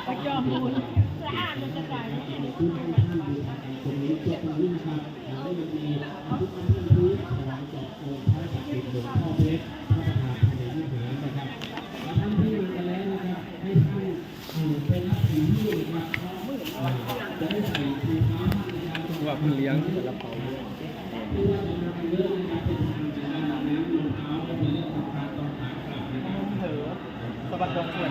ไปจอมพูนสะอาดมันจะกลายเป็นที่นี่คือมันสบายมากตรงนี้ตัวตรงนี้นะครับแล้วก็ยังมีทุกท่านที่ถวายแด่องค์พระศักดิ์สิทธิ์หลวงพ่อเพชรพระประธานในวิหารนะครับและท่านที่มากันแล้วนะครับให้ท่านเป็นนักถือที่นะครับจะได้ใส่ถุงเท้าท่านนะครับว่าเพิ่งเลี้ยงแต่ละเป๋าด้วยที่ว่าจะมาเยอะนะครับเป็นทางการน้ำรองเท้าก็เป็นเรื่องสำคัญตอนขากลับนะครับสะบัดดงสวย